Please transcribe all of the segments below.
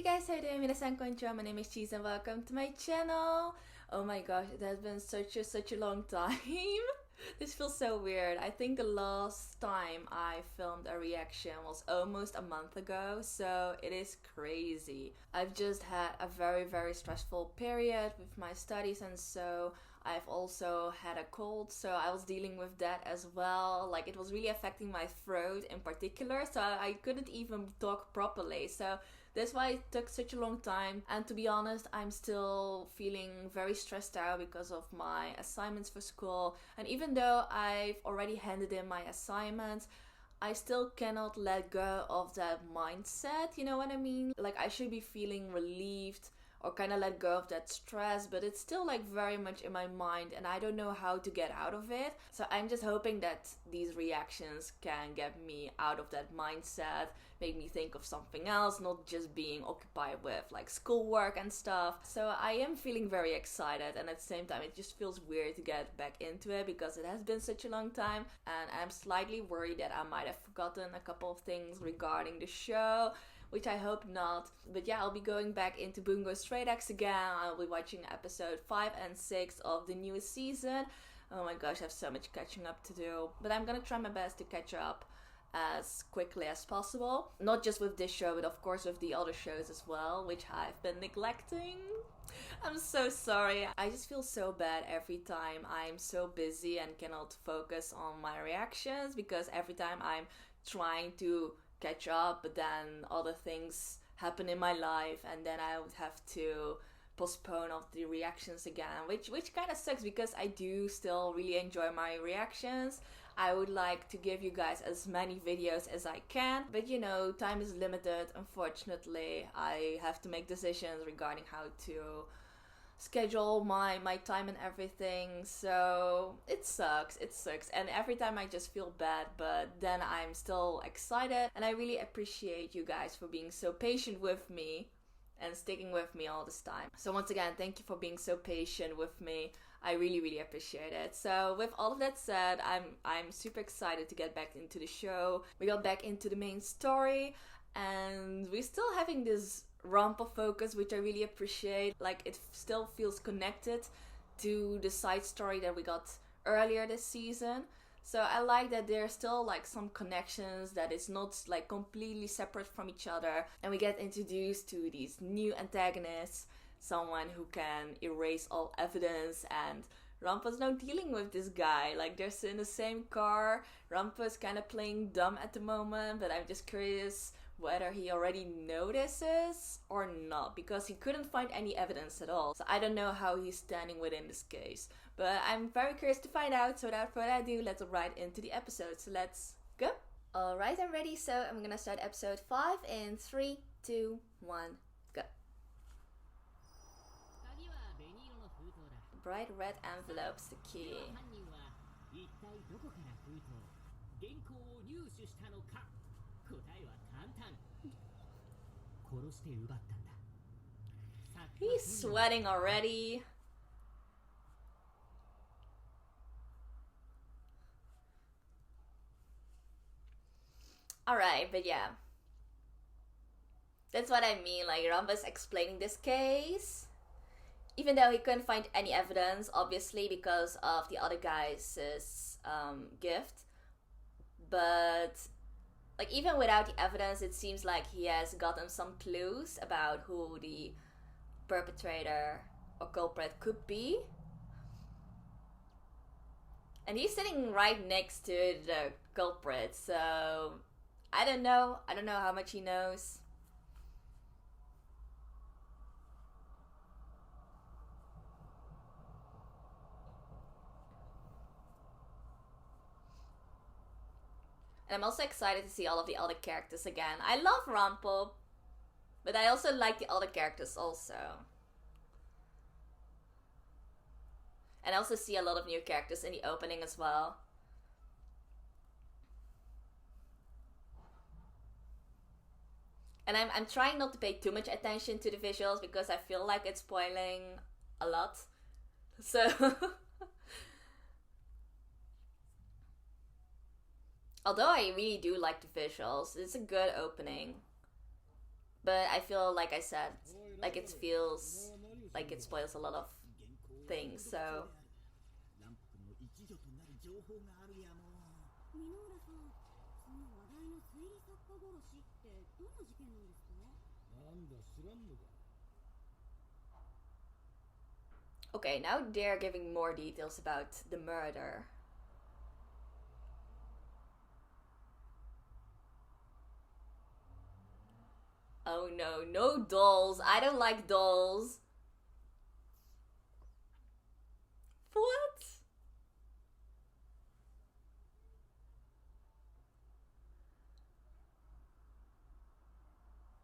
guys, how you doing? 皆さんこんにちは. My name is Cheese and welcome to my channel. Oh my gosh, it has been such a long time. This feels so weird. I think the last time I filmed a reaction was almost a month ago, so it is crazy. I've just had a very stressful period with my studies, and so I've also had a cold, so I was dealing with that as well. Like, it was really affecting my throat in particular, so I couldn't even talk properly. So that's why it took such a long time, and to be honest, I'm still feeling very stressed out because of my assignments for school. And even though I've already handed in my assignments, I still cannot let go of that mindset, you know what I mean? Like, I should be feeling relieved or kind of let go of that stress, but it's still like very much in my mind and I don't know how to get out of it. So I'm just hoping that these reactions can get me out of that mindset, make me think of something else, not just being occupied with like schoolwork and stuff. So I am feeling very excited, and at the same time it just feels weird to get back into it because it has been such a long time, and I'm slightly worried that I might have forgotten a couple of things regarding the show, which I hope not. But yeah, I'll be going back into Bungou Stray Dogs again. I'll be watching episode 5 and 6 of the newest season. Oh my gosh, I have so much catching up to do. But I'm gonna try my best to catch up as quickly as possible. Not just with this show, but of course with the other shows as well, which I've been neglecting. I'm so sorry. I just feel so bad every time I'm so busy and cannot focus on my reactions, because every time I'm trying to catch up, but then other things happen in my life and then I would have to postpone of the reactions again, which kind of sucks because I do still really enjoy my reactions. I would like to give you guys as many videos as I can, but you know, time is limited. Unfortunately, I have to make decisions regarding how to schedule my time and everything, so it sucks, and every time I just feel bad, but then I'm still excited, and I really appreciate you guys for being so patient with me and sticking with me all this time. So once again, thank you for being so patient with me. I really appreciate it. So with all of that said, I'm super excited to get back into the show. We got back into the main story, and we're still having this romper focus, which I really appreciate. Like, it still feels connected to the side story that we got earlier this season. So I like that there's still like some connections, that it's not like completely separate from each other, and we get introduced to these new antagonists, someone who can erase all evidence, and Rampa's now dealing with this guy. Like, they're in the same car. Rampa's kind of playing dumb at the moment, but I'm just curious whether he already notices or not, because he couldn't find any evidence at all. So I don't know how he's standing within this case, but I'm very curious to find out. So without further ado, let's right into the episode. So let's go. Alright, I'm ready, so I'm gonna start episode 5 in 3, 2, 1, go. Bright red envelope's the key. He's sweating already. Alright, but yeah. That's what I mean, like, Rampa's explaining this case. Even though he couldn't find any evidence, obviously, because of the other guy's gift. But like, even without the evidence, it seems like he has gotten some clues about who the perpetrator or culprit could be. And he's sitting right next to the culprit, so I don't know how much he knows. And I'm also excited to see all of the other characters again. I love Rampo, but I also like the other characters also. And I also see a lot of new characters in the opening as well. And I'm trying not to pay too much attention to the visuals because I feel like it's spoiling a lot. So although I really do like the visuals, it's a good opening. But I feel, like I said, like it feels like it spoils a lot of things, so... Okay, now they're giving more details about the murder. Oh no, no dolls. I don't like dolls. What?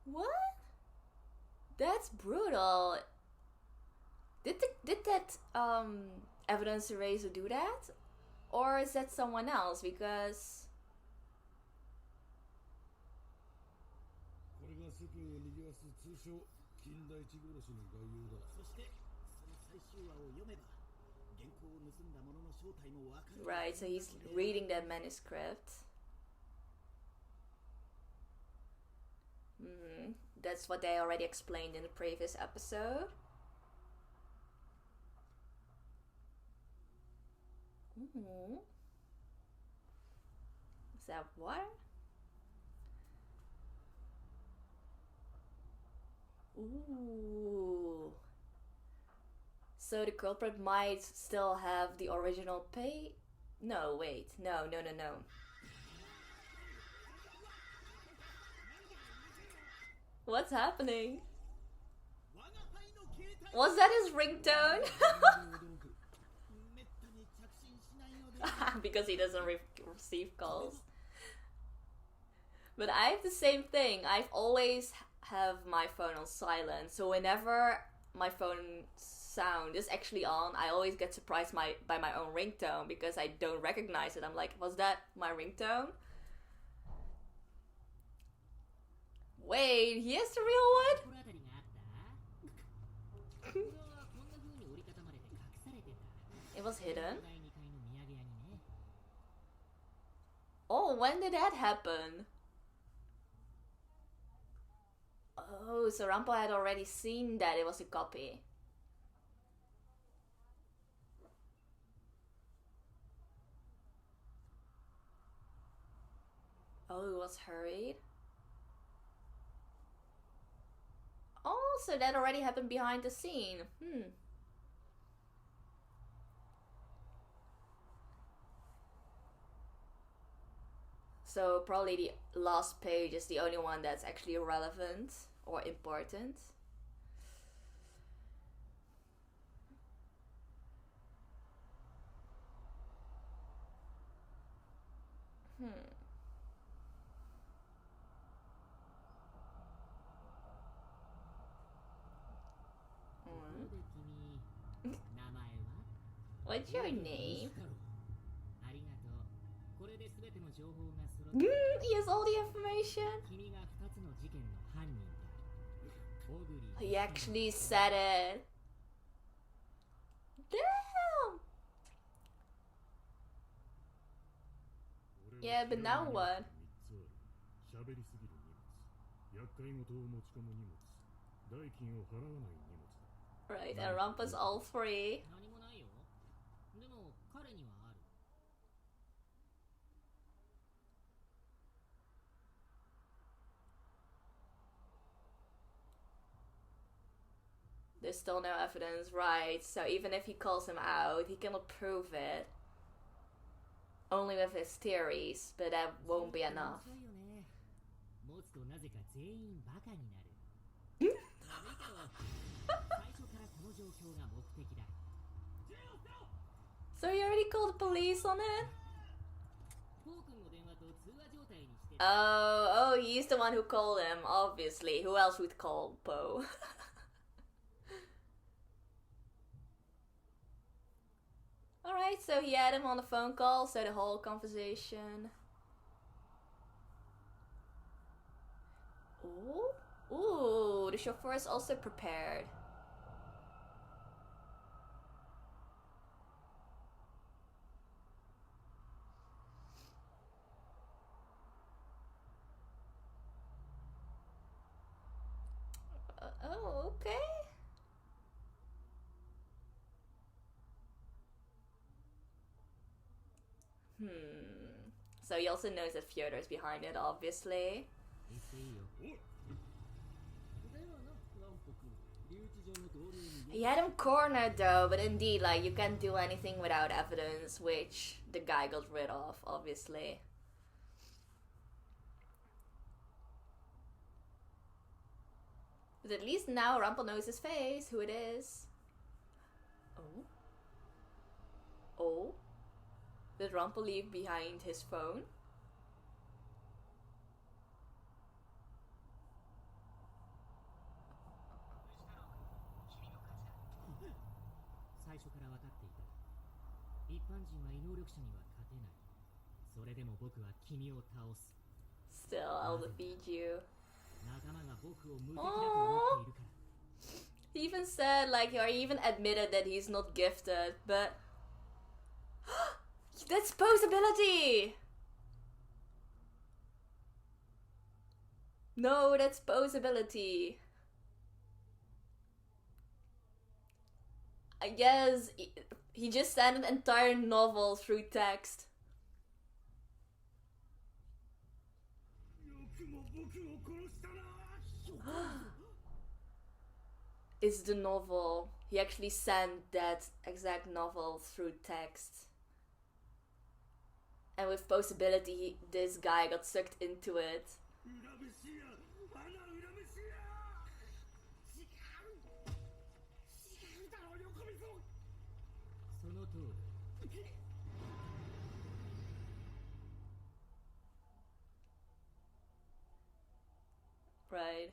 What? That's brutal. Did that evidence eraser do that? Or is that someone else? Because... Right, so he's reading that manuscript. That's what they already explained in the previous episode. Ooh. Is that water? Ooh. So the culprit might still have the original pay? No, wait. No. What's happening? Was that his ringtone? Because he doesn't receive calls. But I have the same thing. I've always have my phone on silent, so whenever my phone sound is actually on, I always get surprised by my own ringtone because I don't recognize it. I'm like, was that my ringtone? Wait, here's the real one? It was hidden? Oh, when did that happen? Oh, so Rampo had already seen that it was a copy. Oh, it was hurried. Oh, so that already happened behind the scene. So probably the last page is the only one that's actually relevant or important. What's your name? He has all the information. He actually said it. Damn! Yeah, but now what? Right, and Rampa's all free. There's still no evidence, right? So even if he calls him out, he cannot prove it. Only with his theories, but that won't be enough. So he already called the police on it? Oh, he's the one who called him, obviously. Who else would call Poe? Alright, so he had him on the phone call, so the whole conversation. Ooh, the chauffeur is also prepared. Hmm. So he also knows that Fyodor's behind it, obviously. He had him cornered though, but indeed, like, you can't do anything without evidence, which the guy got rid of, obviously. But at least now Rumpel knows his face, who it is. Oh? Oh? Did Rumpel leave behind his phone? Still, I'll defeat you. Oh! He even said, like, or he even admitted that he's not gifted, but... That's posability! No, that's posability. I guess he just sent an entire novel through text. It's the novel. He actually sent that exact novel through text. And with possibility, this guy got sucked into it. Right.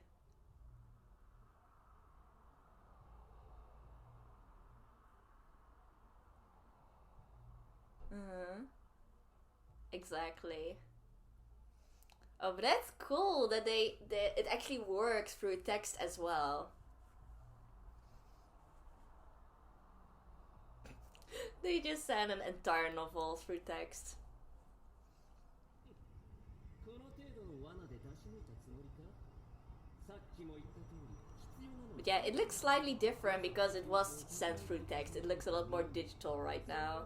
Exactly. Oh, but that's cool that it actually works through text as well. They just sent an entire novel through text. But yeah, it looks slightly different because it was sent through text. It looks a lot more digital right now.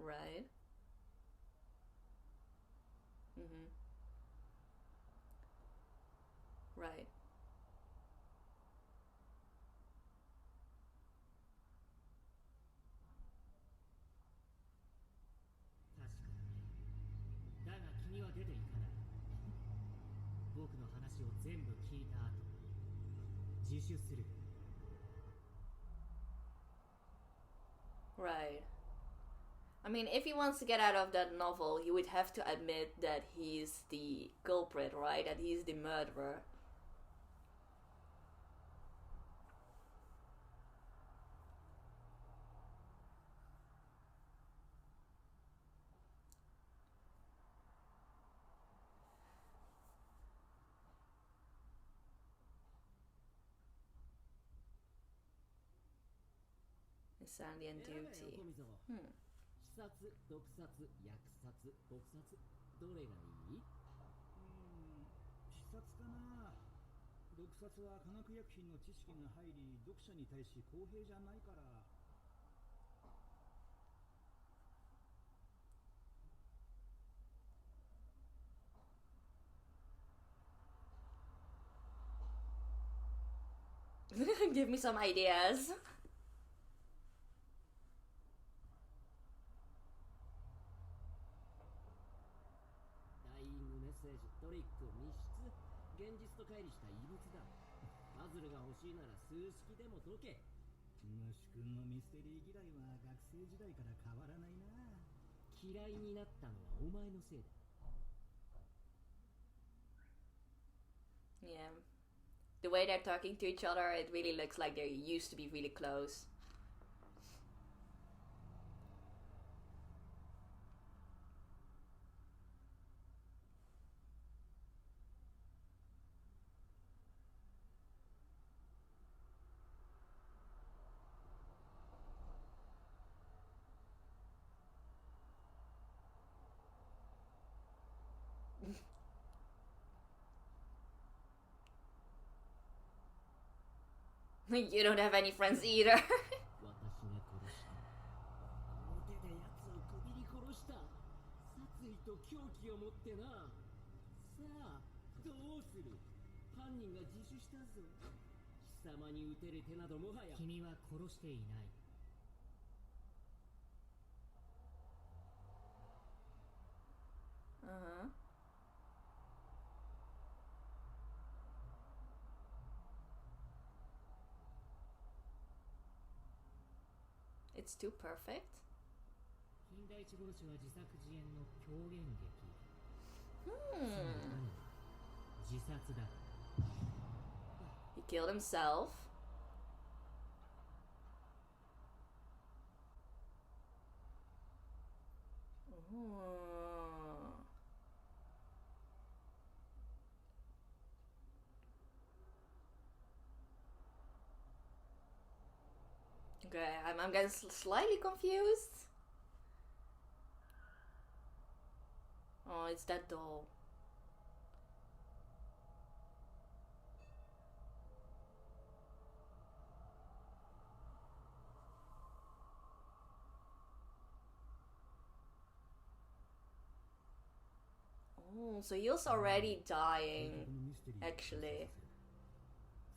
Right. Right. Right. I mean, if he wants to get out of that novel, he would have to admit that he's the culprit, right? That he's the murderer. Insanity and duty. Hmm. 殺、毒殺、虐殺、撲殺、どれがいい？視察かな。毒殺は化学薬品の知識が入り、読者に対し公平じゃないから。Give me some ideas. トリック、密室、現実と乖離した異物だ。パズルが欲しいなら数式でも解け。ムシ君のミステリー嫌いは学生時代から変わらないな。嫌いになったのはお前のせいだ。Yeah. The way they're talking to each other, it really looks like they used to be really close. You don't have any friends either. 私が殺した。この手で奴を首に殺した。殺意と狂気を持ってな。さあ、どうする？犯人が自首したぞ。貴様に撃てる手などもはや。君は殺していない。Uh-huh. It's too perfect. 金田一殺しは自作自演の狂言劇。自殺だ。He killed himself. Okay, I'm getting slightly confused. Oh, it's that doll. Oh, so he was already dying, actually.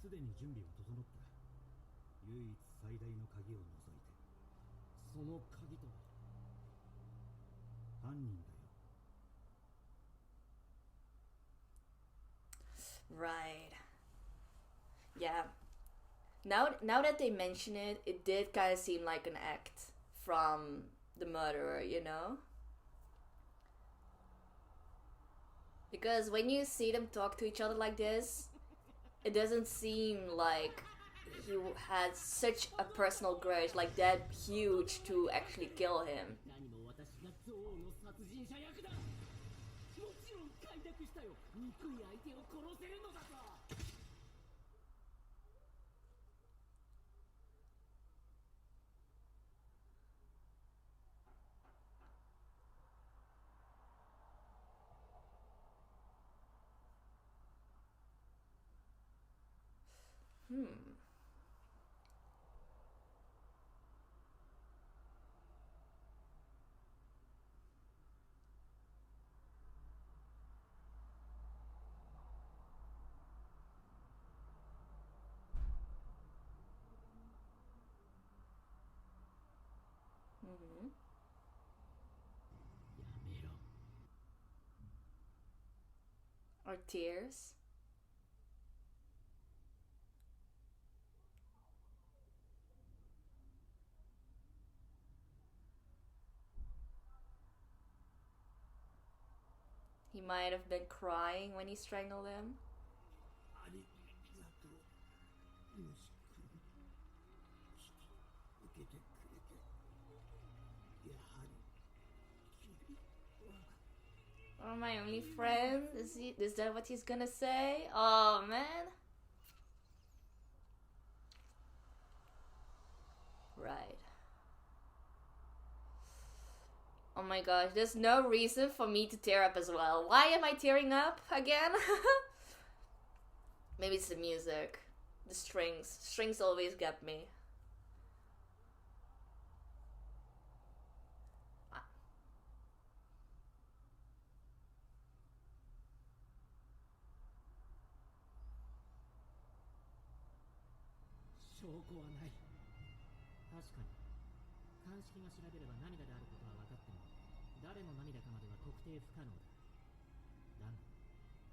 すでに準備は整った。唯一最大の鍵を除いて。その鍵とは犯人だよ。Right. Yeah. Now that they mention it, it did kind of seem like an act from the murderer, you know? Because when you see them talk to each other like this, it doesn't seem like he had such a personal grudge, like that huge to actually kill him. 何も私が憎悪の殺人者役だ。もちろん快諾したよ。憎い相手を殺せるのだぞ。やめろ。Or tears. He might have been crying when he strangled him. ありがとう、息子。受けてくれて。やはり君は。Oh, my only friend? Is that what he's gonna say? Oh, man. Right. Oh my gosh, there's no reason for me to tear up as well. Why am I tearing up again? Maybe it's the music. The strings. Strings always get me.鑑識が調べれば涙であることは分かっても、誰の涙かまでは特定不可能だ。だが、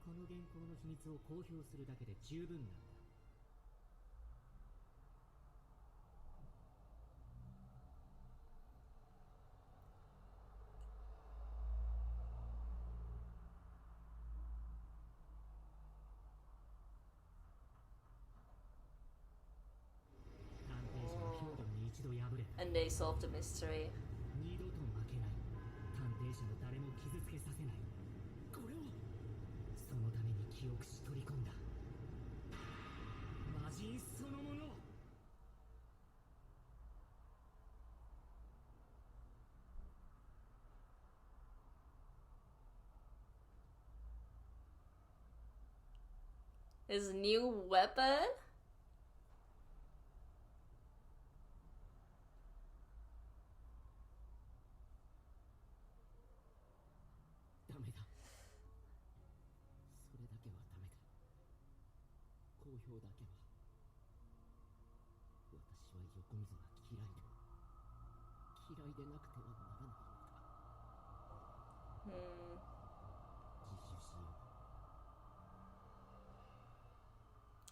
この原稿の秘密を公表するだけで十分なんだ。And they solved the mystery. 二度と負けない。探偵者の誰も傷つけさせない。これをそのために記憶し取り込んだ。魔人そのもの。His new weapon? 今日だけは私は横溝が嫌いでなくてはならないのだ。自首しよう。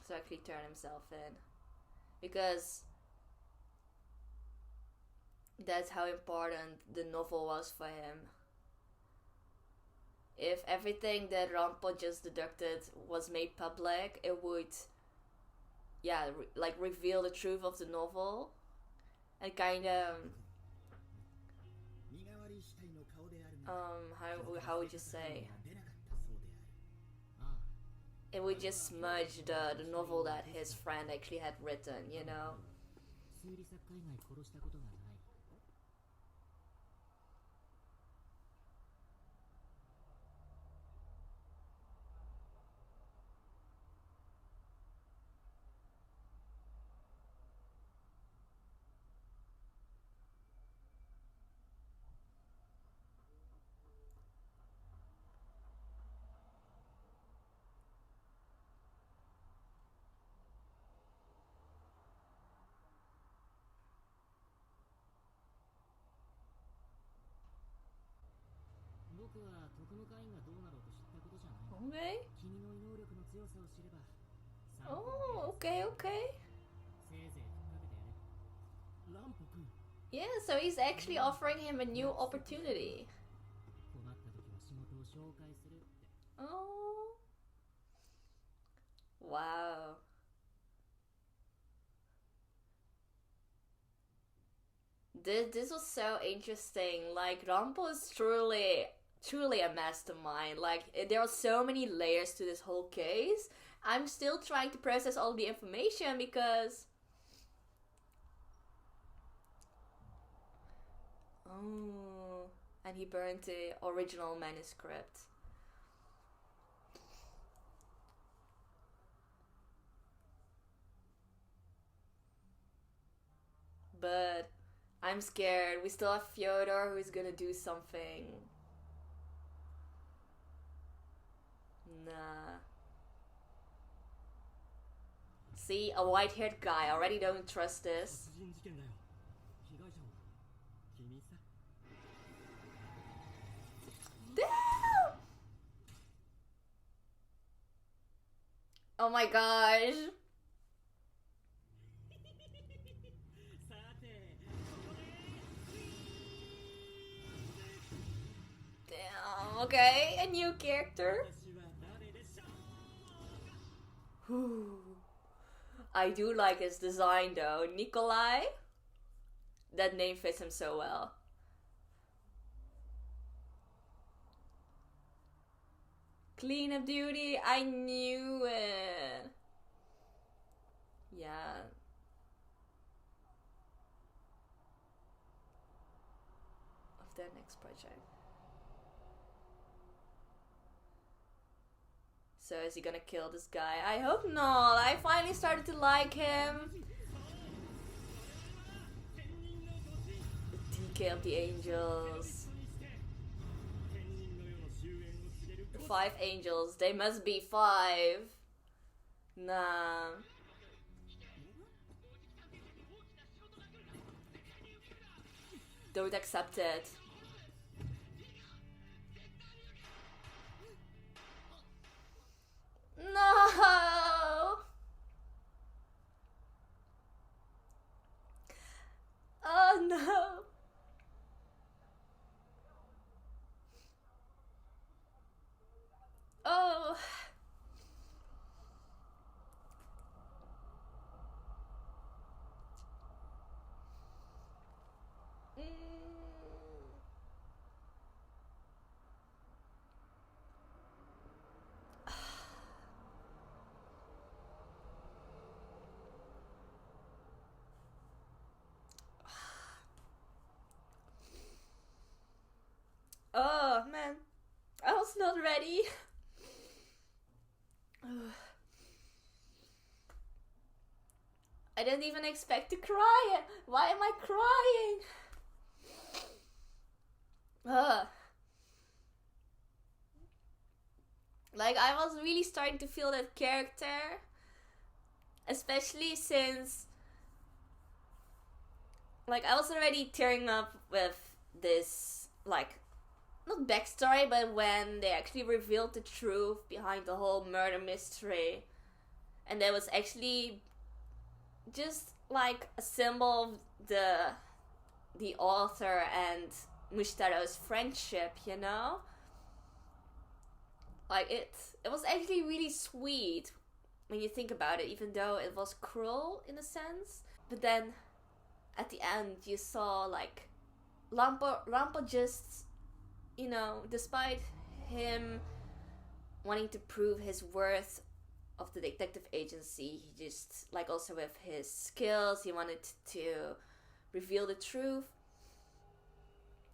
So actually turn himself in. Because that's how important the novel was for him. If everything that Rampo just deducted was made public, it would, yeah, like reveal the truth of the novel. And kind of, how would you say? It would just smudge the novel that his friend actually had written, you know? 推理作家以外殺したことがない。僕は特務会員がどうなろうと知ったことじゃない。Okay. 君の能力の強さを知れば。Oh, okay, okay. せいぜいふっかけてやれ。ランポ君。Yeah, so he's actually offering him a new opportunity. 困った時は仕事を紹介するって。Oh. Wow. This was so interesting. Like, Rampo is truly a mastermind. Like, there are so many layers to this whole case. I'm still trying to process all the information because... Oh, and he burned the original manuscript. But I'm scared. We still have Fyodor who's gonna do something. Nah. See, a white-haired guy. I already don't trust this. Damn! Oh my gosh. Damn, okay, a new character. I do like his design though. Nikolai. That name fits him so well. Clean up duty, I knew it. Yeah. Of their next project. So is he gonna kill this guy? I hope not. I finally started to like him. The DECAY of the Angels. The 5 angels. They must be 5. Nah. Don't accept it. No! Oh no! Oh! Oh man, I was not ready. I didn't even expect to cry. Why am I crying? Like, I was really starting to feel that character. Especially since, like, I was already tearing up with this, like, not backstory, but when they actually revealed the truth behind the whole murder mystery. And there was actually just like a symbol of the author and Mushtaro's friendship, you know? Like, it was actually really sweet when you think about it, even though it was cruel in a sense. But then at the end you saw like Rampo just, you know, despite him wanting to prove his worth of the detective agency, he just, like, also with his skills, he wanted to reveal the truth.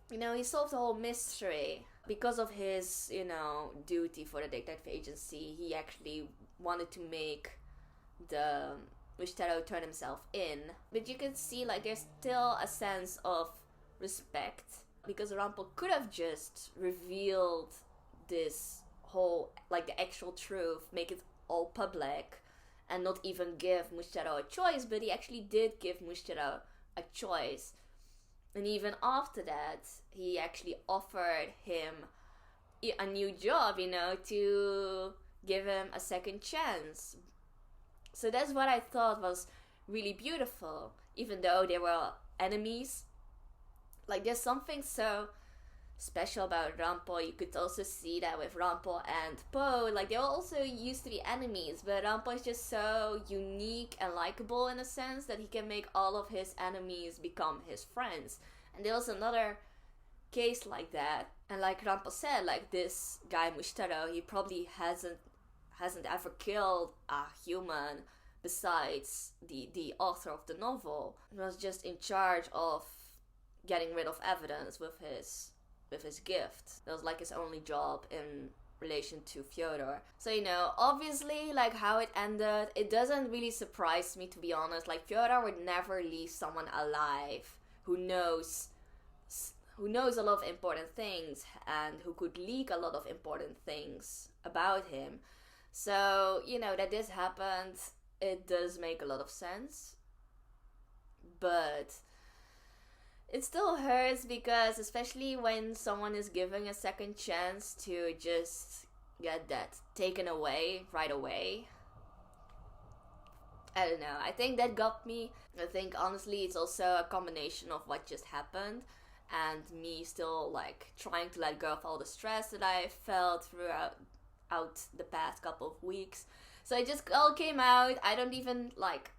You know, he solved the whole mystery. Because of his, you know, duty for the detective agency, he actually wanted to make the Mushtaro turn himself in. But you can see, like, there's still a sense of respect, because Rampo could have just revealed this whole, like, the actual truth, make it all public, and not even give Mushtaro a choice, but he actually did give Mushtaro a choice. And even after that, he actually offered him a new job, you know, to give him a second chance. So that's what I thought was really beautiful, even though they were enemies. Like, there's something so special about Rampo. You could also see that with Rampo and Po. Like, they also used to be enemies, but Rampo is just so unique and likable in a sense that he can make all of his enemies become his friends. And there was another case like that. And like Rampo said, like, this guy Mushtaro, he probably hasn't ever killed a human besides the author of the novel. He was just in charge of getting rid of evidence with his gift. That was like his only job in relation to Fyodor. So, you know, obviously, like, how it ended, it doesn't really surprise me, to be honest. Like, Fyodor would never leave someone alive who knows a lot of important things and who could leak a lot of important things about him. So, you know, that this happened, it does make a lot of sense. But it still hurts, because especially when someone is giving a second chance, to just get that taken away right away. I don't know. I think that got me. I think honestly it's also a combination of what just happened and me still, like, trying to let go of all the stress that I felt throughout the past couple of weeks. So it just all came out. I don't even like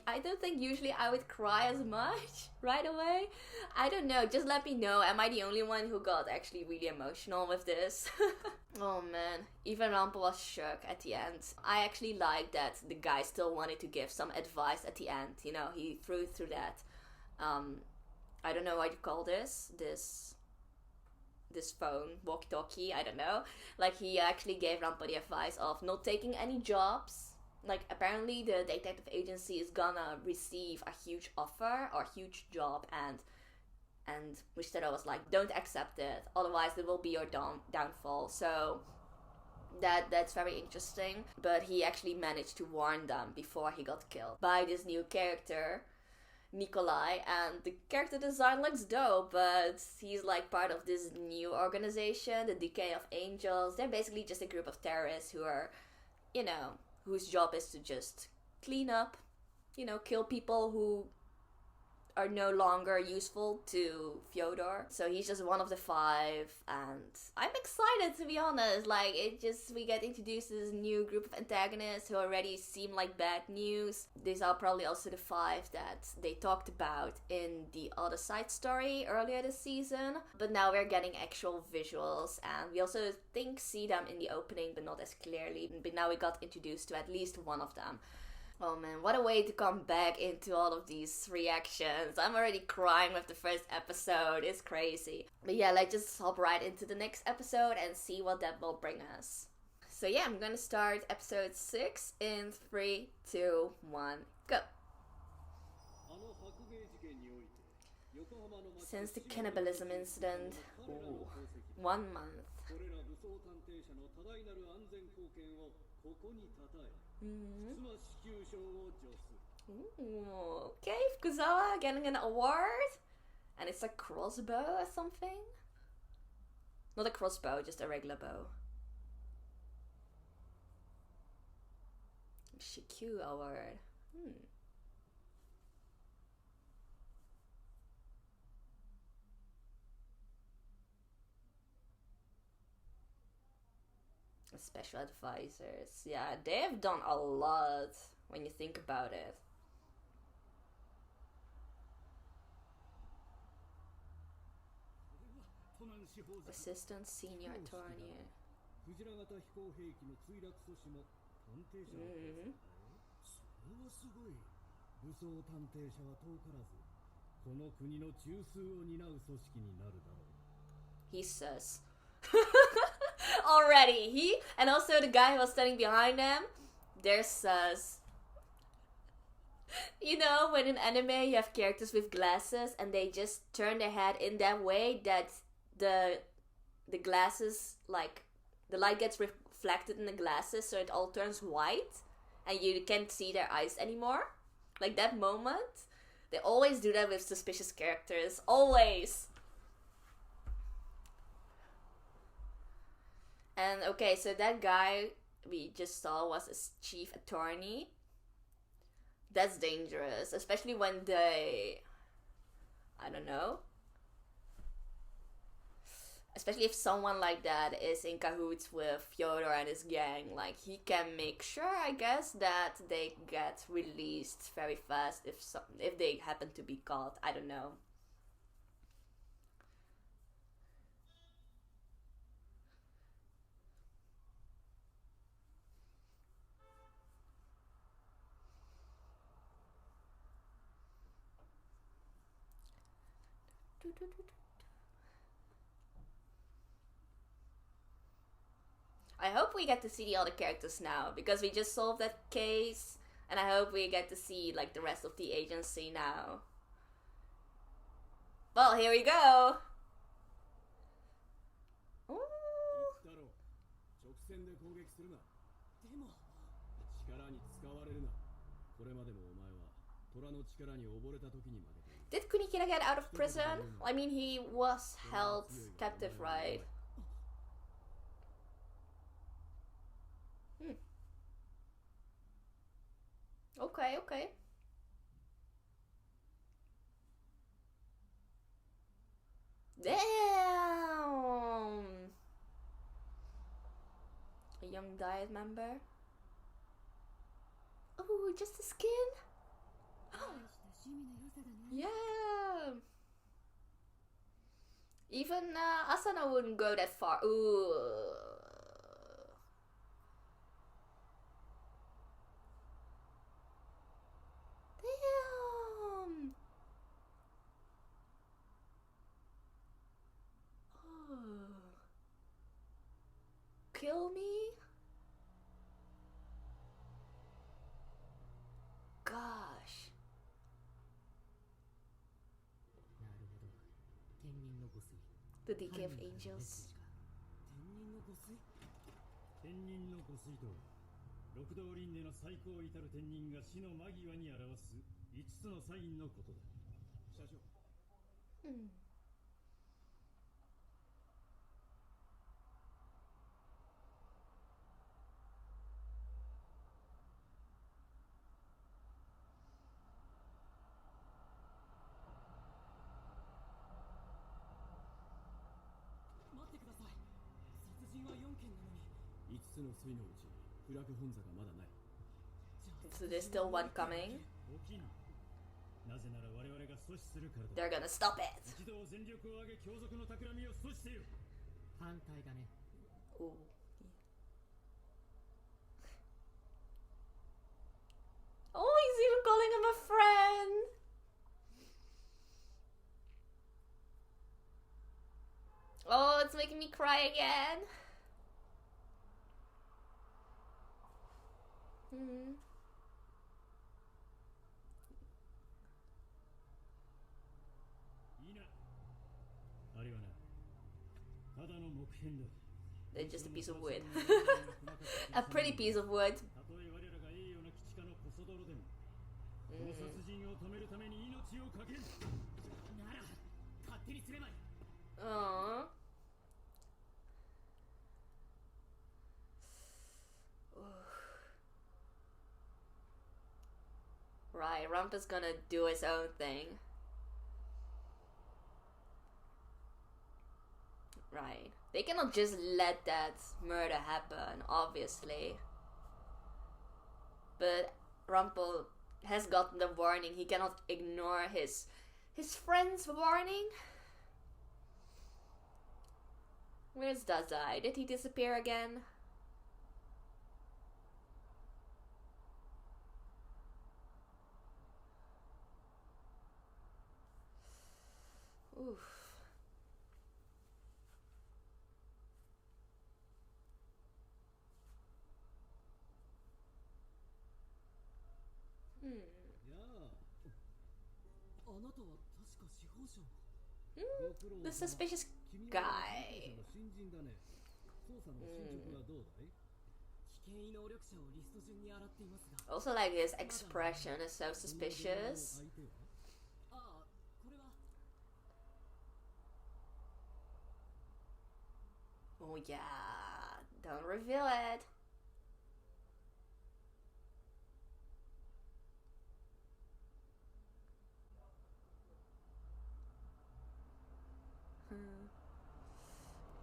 I don't think usually I would cry as much right away. I don't know, just let me know. Am I the only one who got actually really emotional with this? Oh man, even Rampo was shook at the end. I actually like that the guy still wanted to give some advice at the end. You know, he threw that I don't know what you call this phone, walkie-talkie, I don't know. Like, he actually gave Rampo the advice of not taking any jobs. Like, apparently the detective agency is gonna receive a huge offer or huge job, and Mushtaro was like, don't accept it, otherwise it will be your downfall. So that's very interesting. But he actually managed to warn them before he got killed by this new character, Nikolai, and the character design looks dope, but he's like part of this new organization, the DECAY of Angels. They're basically just a group of terrorists who are, you know, whose job is to just clean up, you know, kill people who are no longer useful to Fyodor. So he's just one of the 5, and I'm excited, to be honest. Like, we get introduced to this new group of antagonists who already seem like bad news. These are probably also the 5 that they talked about in the other side story earlier this season. But now we're getting actual visuals, and we also see them in the opening, but not as clearly. But now we got introduced to at least one of them. Oh man, what a way to come back into all of these reactions. I'm already crying with the first episode. It's crazy. But yeah, let's just hop right into the next episode and see what that will bring us. So yeah, I'm gonna start episode 6 in 3, 2, 1, go. Since the cannibalism incident, 1 month. ここにたたえ、Mm. つま支給賞を助す。 Ooh, okay, Fukuzawa getting an award. And it's a crossbow or something? Not a crossbow, just a regular bow. Shikyu award. Special advisors. Yeah, they have done a lot when you think about it. Assistant Senior Attorney. クジラ型飛行兵器の墜落阻止も探偵者の手伝い。それはすごい。武装探偵者は遠からず、この国の中枢を担う組織になるだろう。 He says. Already, he and also the guy who was standing behind them, they're sus. You know, when in anime you have characters with glasses and they just turn their head in that way that the glasses, like, the light gets reflected in the glasses so it all turns white and you can't see their eyes anymore. Like that moment, they always do that with suspicious characters. Always. And okay, so that guy we just saw was a chief attorney. That's dangerous, especially when they, I don't know, especially if someone like that is in cahoots with Fyodor and his gang. Like, he can make sure, I guess, that they get released very fast if they happen to be caught. I don't know. I hope we get to see the other characters now, because we just solved that case, and I hope we get to see, like, the rest of the agency now. Well, here we go! Ooh. 直線で攻撃するな。でも力に使われるな。これまでもお前は虎の力に溺れた時に負けている。 Did Kunikira get out of prison? I mean, he was held captive, right? Okay, okay. Damn! A young diet member. Oh, just the skin? Yeah. Even Asana wouldn't go that far. Ooh. Damn. Oh. Kill me? Gosh. The Decay of Angels. 天人の御水と六道輪廻の最高至る天人が死の間際に表す5つのサインのことだ。社長。待ってください。殺人は4件なのに。5つの水のうち不落本座がまだない。 So there's still one coming. 起きん。なぜなら我々が阻止するからだ。 They're gonna stop it. 一同全力を挙げ強賊の企みを阻止せよ。反対だね。 Ooh. Oh, he's even calling him a friend. Oh, it's making me cry again.いいな。あれはな、ただの木片だ。They're just a piece of wood. A pretty piece of wood. たとえ我らが栄誉な基地下のコソ泥でもこの殺人を止めるために命を懸けるなら勝手にすればいい。 Aww. Right, Rampa's gonna do his own thing. Right. They cannot just let that murder happen, obviously. But Rumpel has gotten the warning. He cannot ignore his friend's warning. Where's Dazai? Did he disappear again? Oof. Hmm. あなたは確か司法省。 The suspicious guy. 新人だね。捜査の進捗はどうだい？危険異能力者をリスト順に洗っていますが。 Also, like his expression is so suspicious. ああ、これは。 Oh yeah, don't reveal it.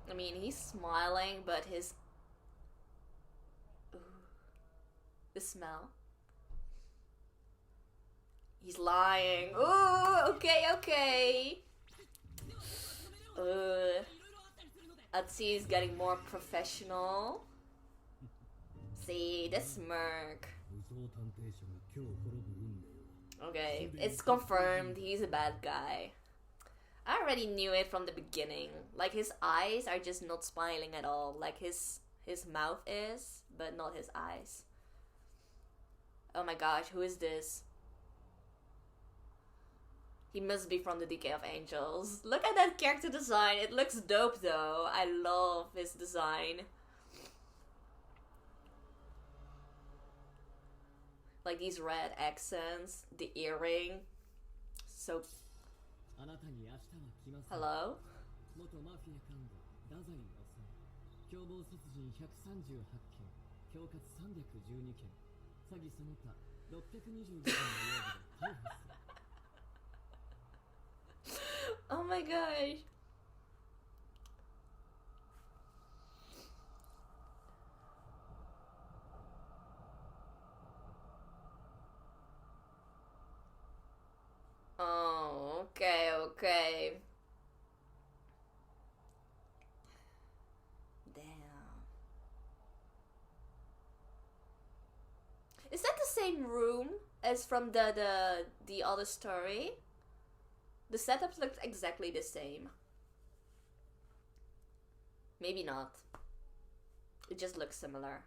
I mean, he's smiling, but his... Ooh. The smell. He's lying. Ooh, okay. Atsu's getting more professional. See, the smirk. Okay, it's confirmed he's a bad guy. I already knew it from the beginning. Like, his eyes are just not smiling at all. Like, his mouth is, but not his eyes. Oh my gosh, who is this? He must be from the DECAY of Angels. Look at that character design. It looks dope though. I love his design. Like these red accents, the earring. So... Hello? 元マフィア幹部太宰治、共謀殺人138件、恐喝312件、詐欺その他625件の容疑で逮捕する。 Oh my gosh. Oh, okay. Damn. Is that the same room as from the other story? The setups look exactly the same. Maybe not. It just looks similar.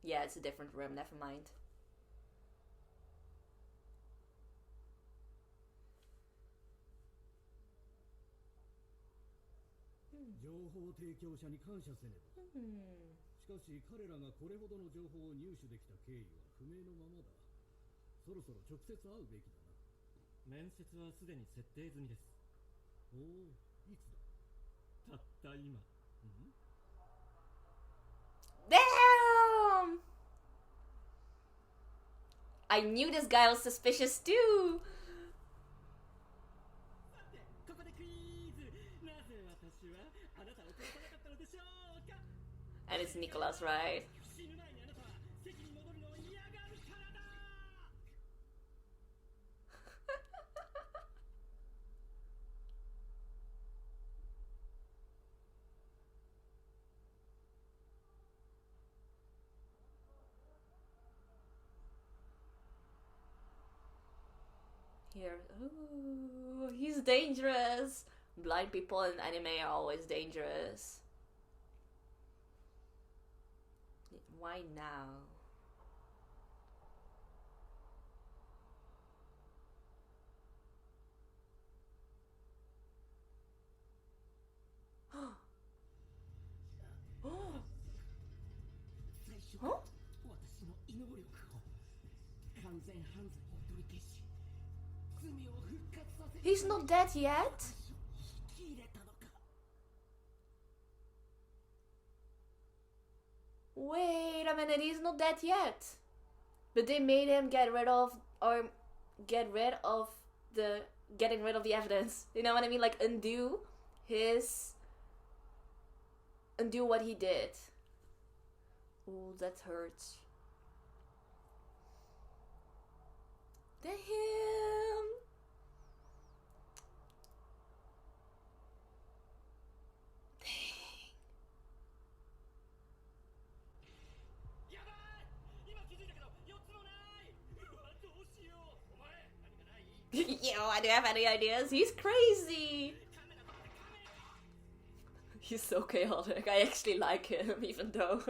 Yeah, it's a different room, never mind. Damn! I knew this guy was suspicious too. And it's Nicholas, right? Here, ooh, he's dangerous. Blind people in anime are always dangerous. Why now? 完全犯罪を取り消し罪を復活させる He's not dead yet. 引き入れたのか Wait a minute, he's not dead yet. But they made him get rid of getting rid of the evidence. You know what I mean? Like undo what he did. Ooh, that hurts. Damn. Yo, I don't have any ideas. He's crazy. He's so chaotic. I actually like him, even though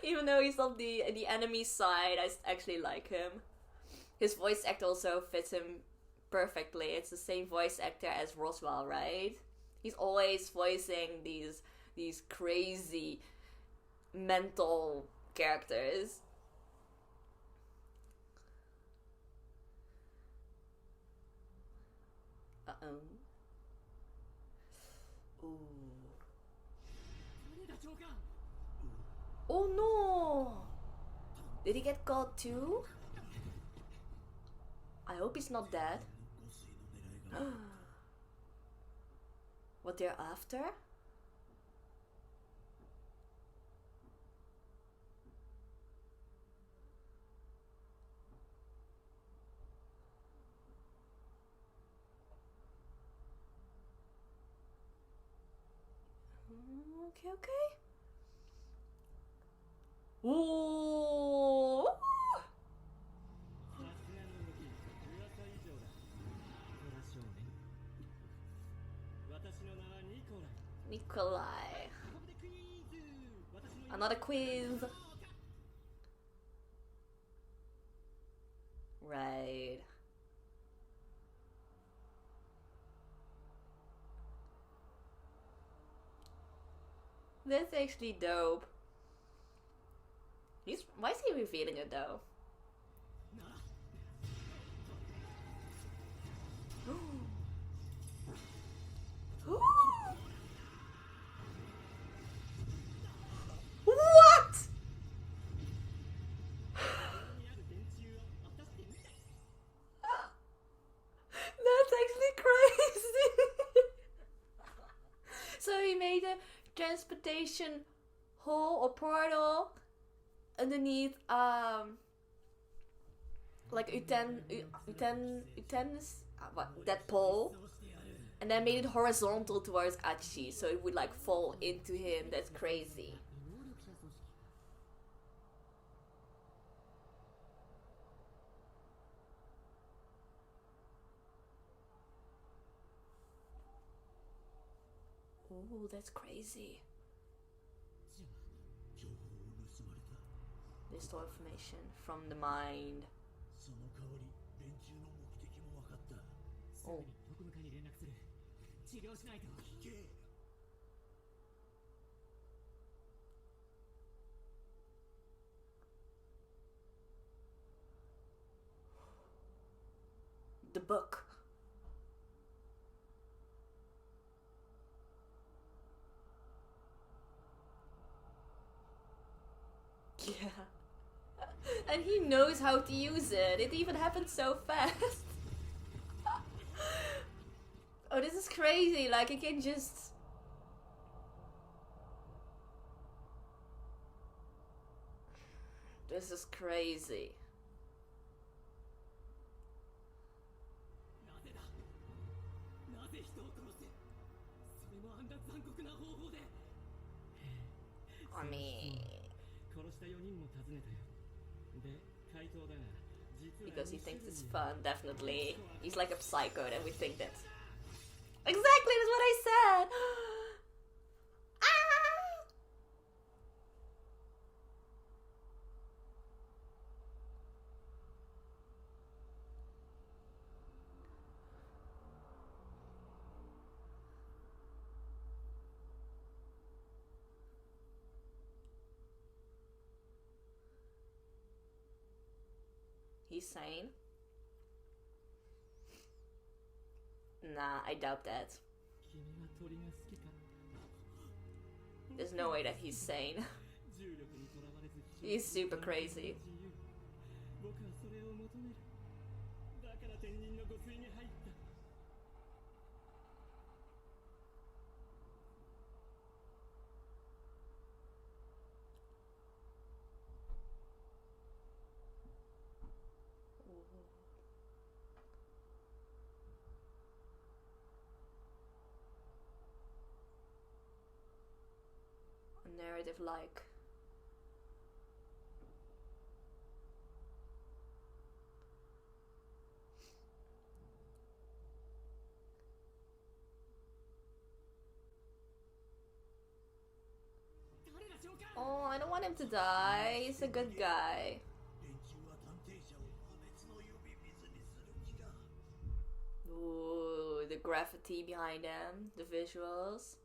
he's on the enemy side. I actually like him. His voice actor also fits him perfectly. It's the same voice actor as Roswell, right? He's always voicing these crazy mental characters. Uh-oh. Ooh. Oh no! Did he get caught too? I hope he's not dead. What they're after? Okay. Ooh. Nikolai. Another quiz. Right. That's actually dope. Why is he revealing it though? What? That's actually crazy. So he made a transportation hole or portal underneath like that pole, and then made it horizontal towards Achi, so it would like fall into him. That's crazy. Ooh, that's crazy. They stole information from the mind. Oh. The book. Yeah. And he knows how to use it. It even happened so fast. Oh, this is crazy. Like, he can just... This is crazy. I mean... Because he thinks it's fun, definitely. He's like a psycho, and we think that. Exactly, that's what I said! Ah! he's sane? Nah, I doubt that. There's no way that he's sane. He's super crazy. Narrative like. Oh, I don't want him to die. He's a good guy. Ooh, the graffiti behind him, the visuals.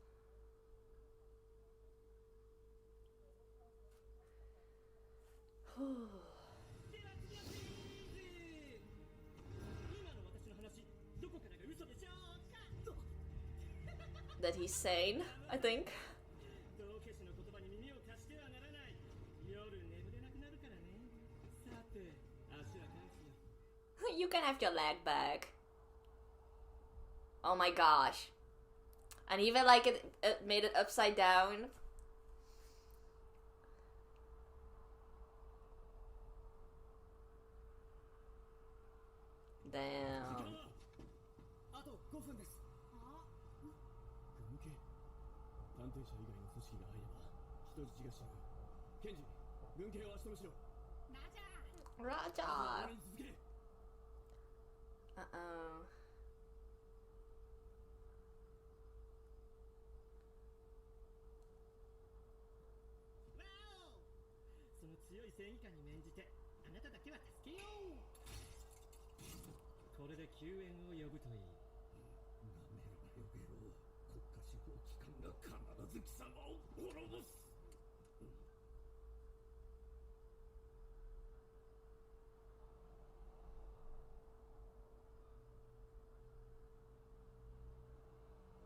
That he's sane, I think. You can have your leg back. Oh my gosh. And even like it made it upside down. Damn. Raja. Uh-oh. その強い正義感に免じてあなただけは助けよう。これで救援を呼ぶといい。なめるなよゲロ。国家司法機関が必ず貴様を滅ぼす。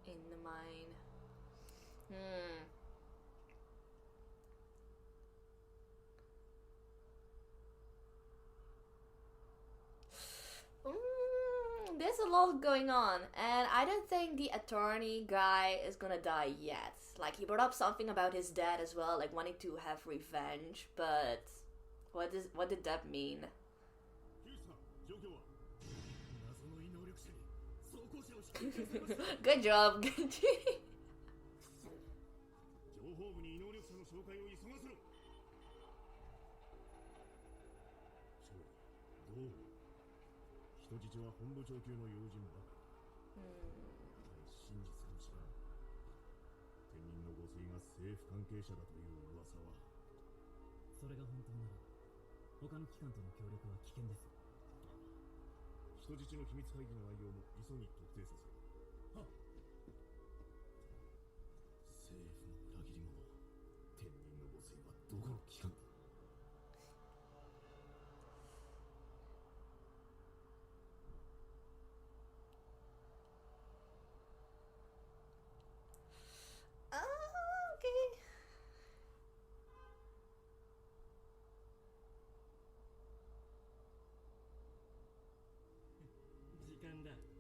In the mine. There's a lot going on, and I don't think the attorney guy is gonna die yet. Like, he brought up something about his dad as well, like wanting to have revenge, but what did that mean? Good job, Genji.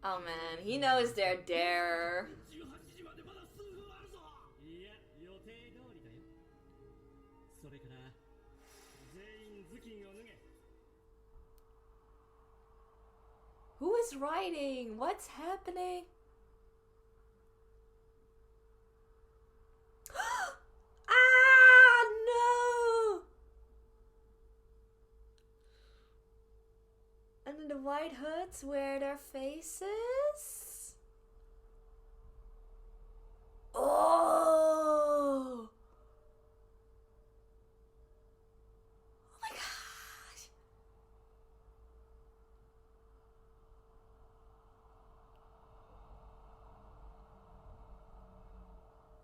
Oh man, he knows they're there. Who is writing? What's happening? Ah, no! And then the white hoods wear their faces? Oh! Oh my gosh!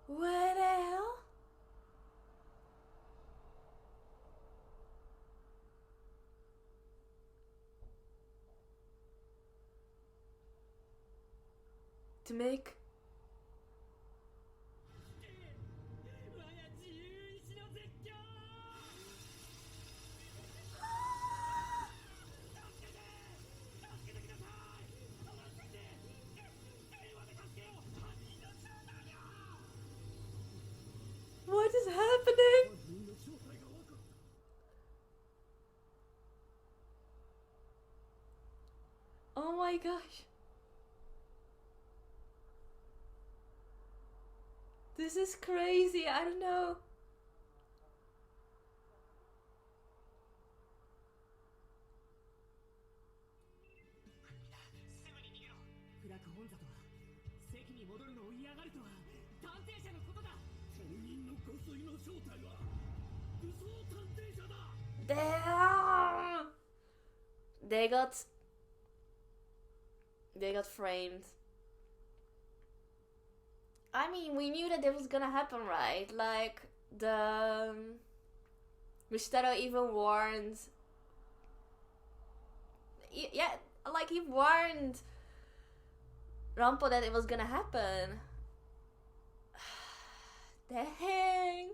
What the hell? to make. What is happening? Oh my gosh. This is crazy. I don't know. Damn! They got framed. I mean, we knew that it was gonna happen, right? Like, Mistero even warned... Yeah, like, he warned Rampo that it was gonna happen. Dang!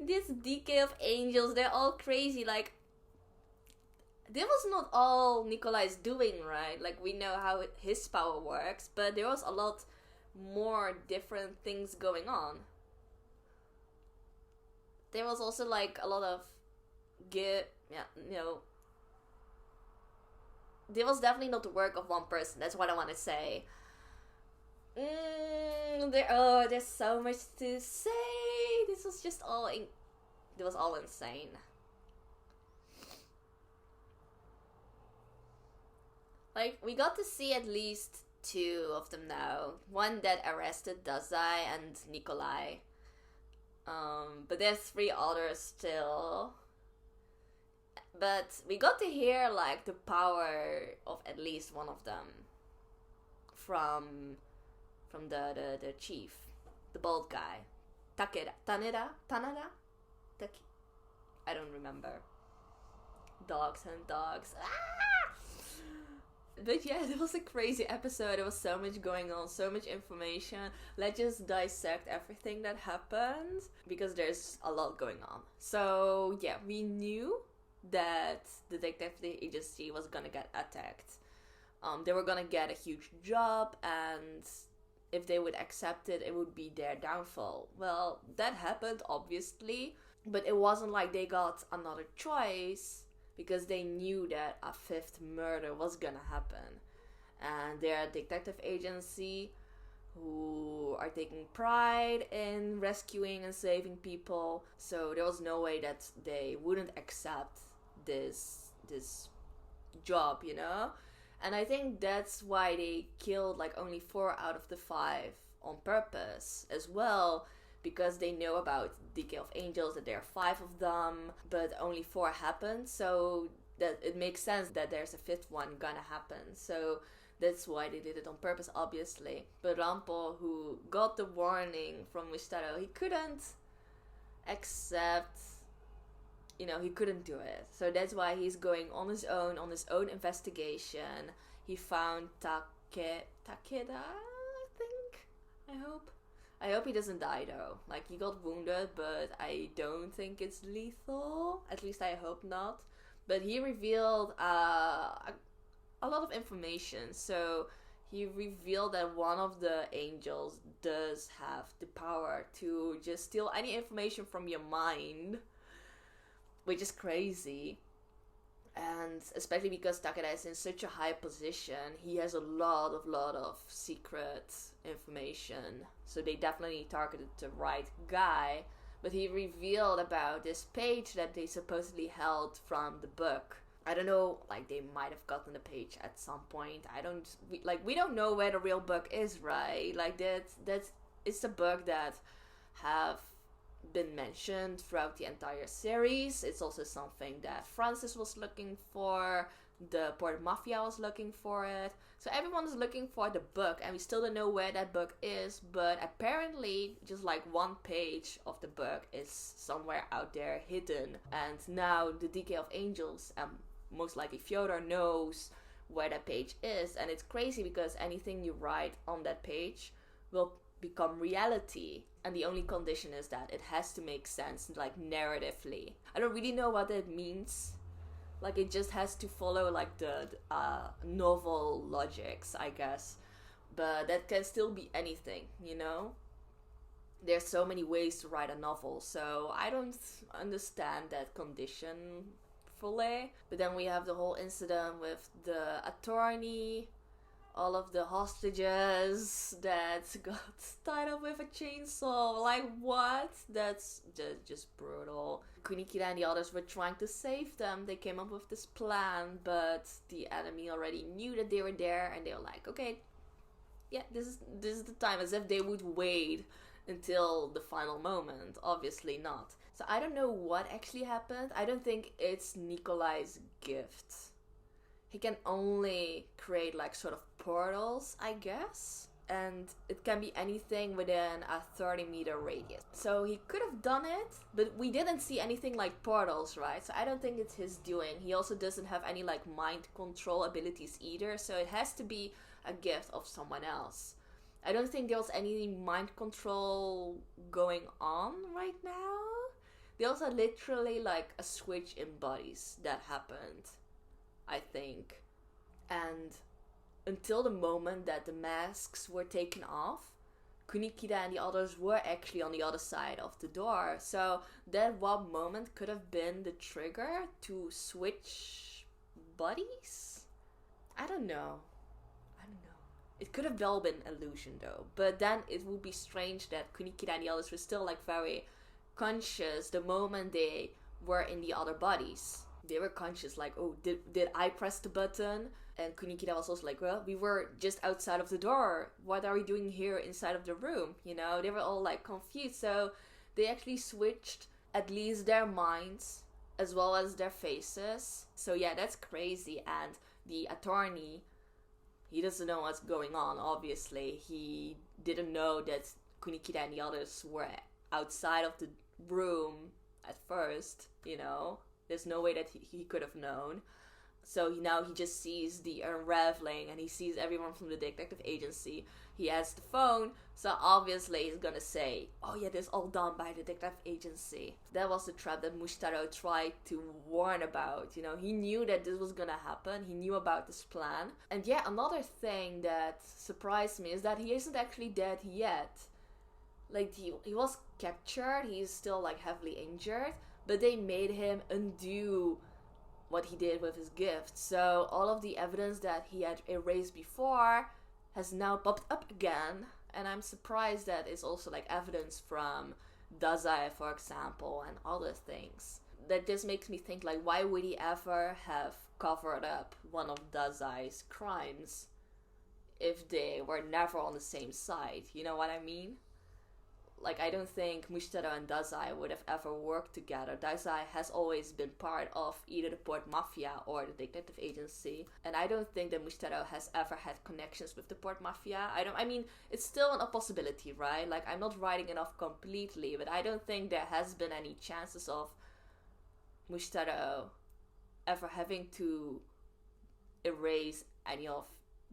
This DECAY of angels, they're all crazy. Like, this was not all Nikolai's doing, right? Like, we know how his power works, but there was a lot more different things going on. There was also, like, a lot of there was definitely not the work of one person. That's what I want to say. There's so much to say. This was just all it was all insane. Like, we got to see at least 2 of them now. One that arrested DECAY and Nikolai. But there's 3 others still. But we got to hear, like, the power of at least one of them. From the chief. The bald guy. Taneda? I don't remember. Dogs and dogs. Ah! But yeah, it was a crazy episode. There was so much going on, so much information. Let's just dissect everything that happened, because there's a lot going on. So yeah, we knew that the detective agency was gonna get attacked. They were gonna get a huge job, and if they would accept it, it would be their downfall. Well, that happened, obviously, but it wasn't like they got another choice, because they knew that a 5th murder was gonna happen. And they're a detective agency who are taking pride in rescuing and saving people, so there was no way that they wouldn't accept this job, you know? And I think that's why they killed like only 4 out of the 5 on purpose as well, because they know about DECAY of Angels, that there are 5 of them, but only 4 happened, so that it makes sense that there's a 5th one gonna happen. So that's why they did it on purpose, obviously. But Rampo, who got the warning from Mistero, he couldn't accept, he couldn't do it. So that's why he's going on his own investigation. He found Takeda, I think? I hope he doesn't die though. Like, he got wounded, but I don't think it's lethal. At least I hope not. But he revealed a lot of information. So he revealed that one of the angels does have the power to just steal any information from your mind, which is crazy. And especially because Takeda is in such a high position, he has a lot of secret information. So they definitely targeted the right guy. But he revealed about this page that they supposedly held from the book. I don't know, like, they might have gotten the page at some point. We don't know where the real book is, right? Like, it's a book that have been mentioned throughout the entire series. It's also something that Francis was looking for, the Port Mafia was looking for it, so everyone is looking for the book, and we still don't know where that book is. But apparently just like 1 page of the book is somewhere out there hidden, and now the DECAY of Angels, most likely Fyodor, knows where that page is. And it's crazy because anything you write on that page will become reality. And the only condition is that it has to make sense, like narratively. I don't really know what that means. Like it just has to follow like the novel logics, I guess. But that can still be anything, you know? There's so many ways to write a novel, so I don't understand that condition fully. But then we have the whole incident with the attorney, all of the hostages that got tied up with a chainsaw. Like, what? That's just brutal. Kunikida and the others were trying to save them. They came up with this plan, but the enemy already knew that they were there, and they were like, okay, yeah, this is the time. As if they would wait until the final moment. Obviously not. So I don't know what actually happened. I don't think it's Nikolai's gift. He can only create like sort of portals, I guess. And it can be anything within a 30-meter radius. So he could have done it, but we didn't see anything like portals, right? So I don't think it's his doing. He also doesn't have any like mind control abilities either. So it has to be a gift of someone else. I don't think there was any mind control going on right now. There was literally like a switch in bodies that happened, I think. And until the moment that the masks were taken off, Kunikida and the others were actually on the other side of the door. So that one moment could have been the trigger to switch bodies? I don't know. It could have well been illusion though. But then it would be strange that Kunikida and the others were still like very conscious the moment they were in the other bodies. They were conscious like, oh, did I press the button? And Kunikida was also like, well, we were just outside of the door. What are we doing here inside of the room? You know, they were all like confused. So they actually switched at least their minds as well as their faces. So yeah, that's crazy. And the attorney, he doesn't know what's going on, obviously. He didn't know that Kunikida and the others were outside of the room at first, you know. There's no way that he could have known. So now he just sees the unraveling and he sees everyone from the detective agency. He has the phone, so obviously he's gonna say, oh yeah, this is all done by the detective agency. That was the trap that Mushtaro tried to warn about. You know, he knew that this was gonna happen. He knew about this plan. And yeah, another thing that surprised me is that he isn't actually dead yet. Like, he was captured. He's still like heavily injured, but they made him undo what he did with his gift. So all of the evidence that he had erased before has now popped up again. And I'm surprised that it's also like evidence from DECAY, for example, and other things. That just makes me think, like, why would he ever have covered up one of DECAY's crimes if they were never on the same side? You know what I mean? Like, I don't think Mushtaro and DECAY would have ever worked together. DECAY has always been part of either the Port Mafia or the detective agency. And I don't think that Mushtaro has ever had connections with the Port Mafia. I mean, it's still a possibility, right? Like, I'm not writing it off completely, but I don't think there has been any chances of Mushtaro ever having to erase any of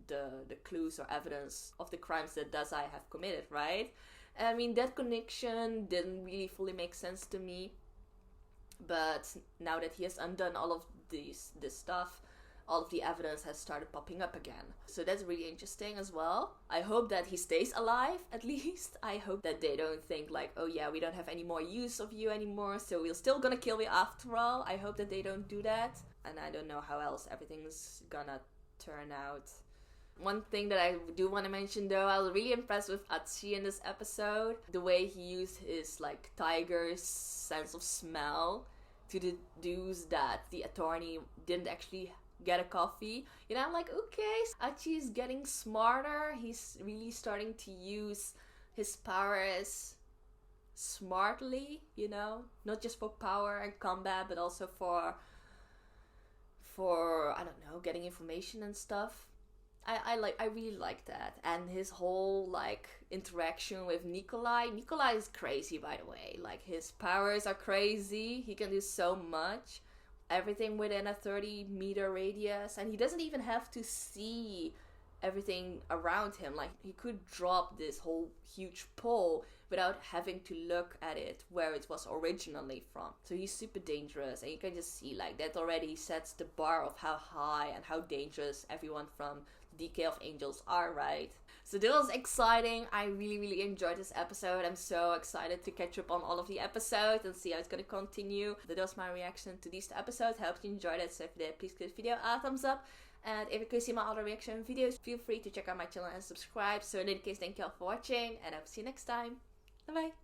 the clues or evidence of the crimes that DECAY have committed, right? I mean, that connection didn't really fully make sense to me. But now that he has undone all of this stuff, all of the evidence has started popping up again. So that's really interesting as well. I hope that he stays alive, at least. I hope that they don't think like, oh yeah, we don't have any more use of you anymore, so we're still gonna kill you after all. I hope that they don't do that. And I don't know how else everything's gonna turn out. One thing that I do want to mention though, I was really impressed with Atsushi in this episode. The way he used his like tiger's sense of smell to deduce that the attorney didn't actually get a coffee. You know, I'm like, okay, Atsushi is getting smarter. He's really starting to use his powers smartly, you know, not just for power and combat, but also for I don't know, getting information and stuff. I really like that. And his whole like interaction with Nikolai is crazy, by the way. Like, his powers are crazy. He can do so much. everything within a 30-meter radius, and he doesn't even have to see everything around him. Like, he could drop this whole huge pole without having to look at it where it was originally from. So he's super dangerous, and you can just see like that already sets the bar of how high and how dangerous everyone from DECAY of Angels are, right? So that was exciting. I really enjoyed this episode. I'm so excited to catch up on all of the episodes and see how it's gonna continue. That was my reaction to these episodes. I hope you enjoyed it. So if you did, please give this video a thumbs up. And if you could see my other reaction videos, feel free to check out my channel and subscribe. So in any case, thank you all for watching, and I will see you next time. Bye bye.